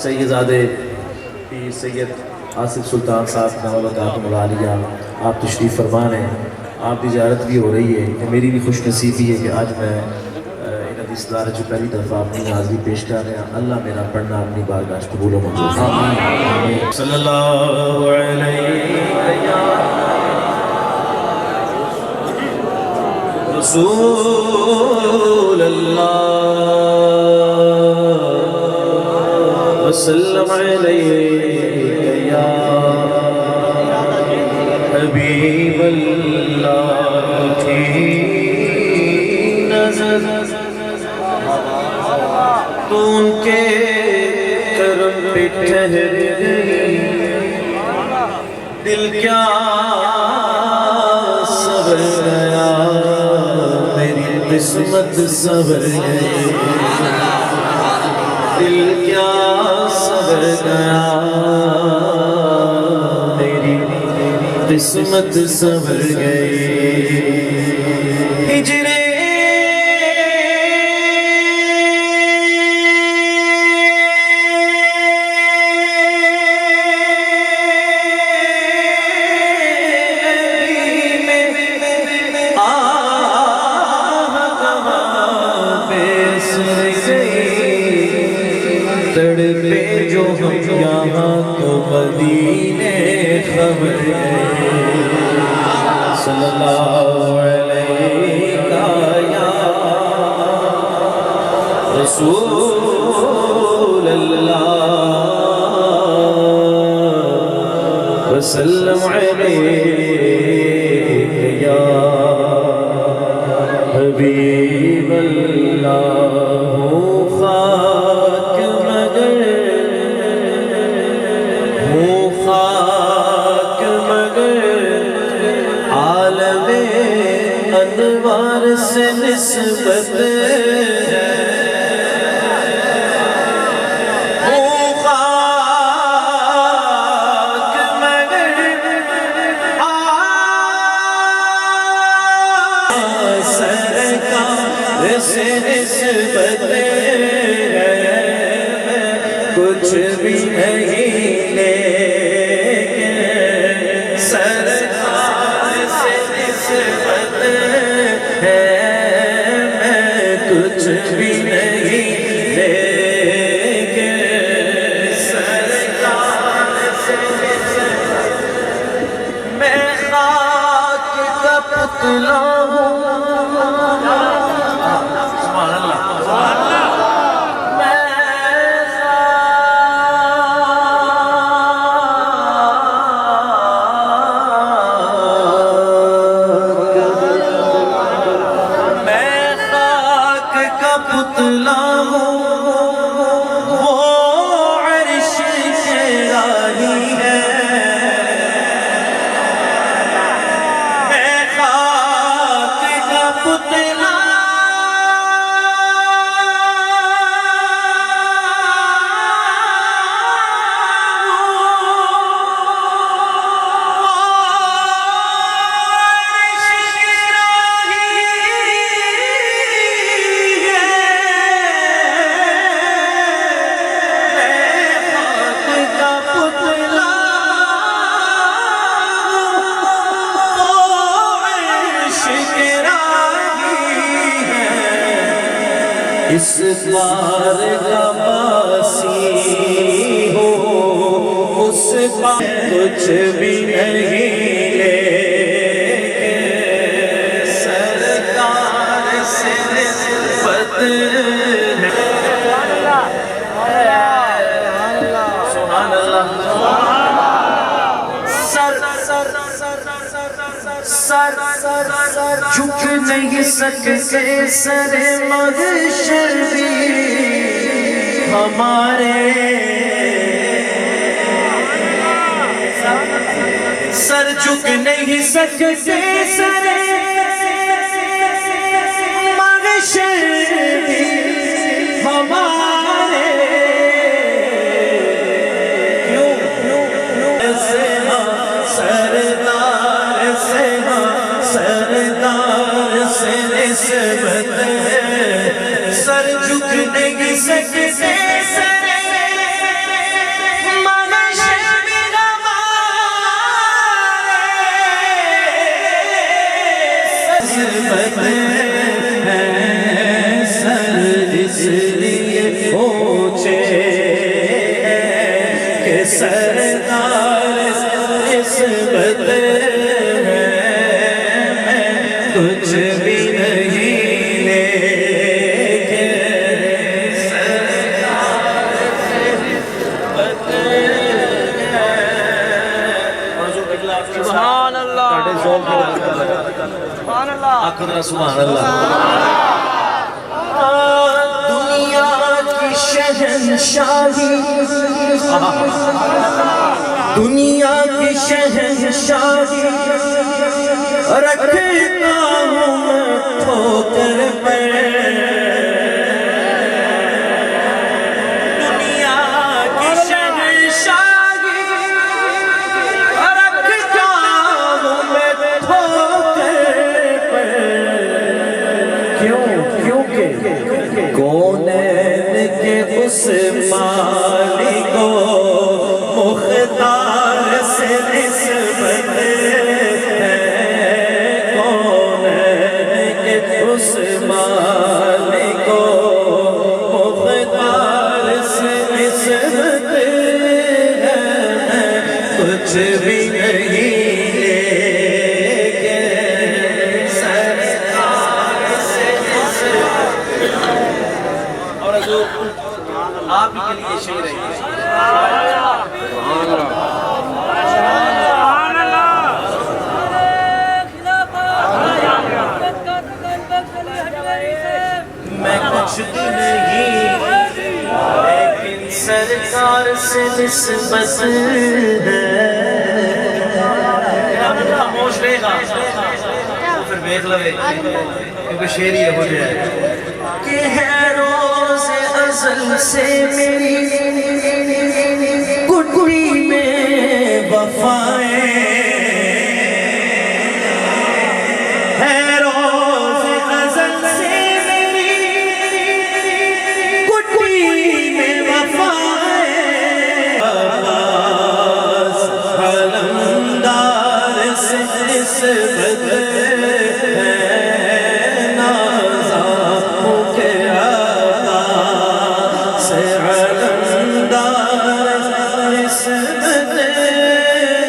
سیدزادے پیر سید آصف سلطان صاحب نوالدات ملالیہ آپ تشریف فرما رہے ہیں، آپ کی زیارت بھی ہو رہی ہے۔ میری بھی خوش نصیبی ہے کہ آج میں انہوں کی صدارت جو پہلی دفعہ اپنی حاضری پیش کر رہے ہیں۔ اللہ میرا پڑھنا اپنی بارگاہ قبول و منظور آمین۔ صلی اللہ علیہ رسول اللہ وسلم علیہ یا حبیب اللہ کی نظر تو ان کے کرم پہ ٹھہر دل کیا سبر گیا میری قسمت سبر گئی دل کیا سبر گیا میری قسمت سبر گئی ہجرے تڑپے جو ہم یہاں تو مدینے خبر ہے صلی اللہ علیہ یا رسول اللہ وسلم علیہ یا حبیب اللہ انوار سے نسبت ہے ہوں خاک مگر سرکار سے نسبت ہے کچھ بھی نہیں لیکن سرکار سے نسبت کچھ بھی نہیں لیکن سرکار سے میں خاک کا پتلا ہوں سبحان اللہ پتلا ہوں وہ عرش کے راہی ہے میں خاک کا پتلا اس بار کا باسی ہو اس بار کچھ بھی نہیں لیکن سرکار سے نسبت سبحان اللہ سر جھک نہیں سکتے سر محشر بھی ہمارے سر جھک نہیں سکتے سر محشر بھی ہمارے کیوں سردار سے سردار سے نسبت ہے سر جھک نہیں سکتے سرکار نسبت ہے میں کچھ بھی نہیں لیکن سرکار نسبت ہے۔ سبحان اللہ سبحان اللہ آخر سبحان اللہ۔ دنیا کی شہنشاہی دنیا کی شہنشاہی رکھتا ہوں میں ٹھوکر پہ دنیا کی شہنشاہی رکھتا ہوں میں ٹھوکر پہ کیونکہ کونین کے اس مالک کو مختار سے نسبت ہے کونین کے اس مالک کو مختار سے نسبت ہے کچھ بھی نہیں آپ کے لیے شعر ہے میں کچھ بھی نہیں لیکن سرکار سے نسبت ہے خاموش رہے گا پھر دیکھ لو کیونکہ شعر یہ ہو جائے کہ ہے روز ازل سے میری گٹری میں وفائیں ہے روز ازل سے میری گٹری میں وفائیں عباس علمدار سے نسبت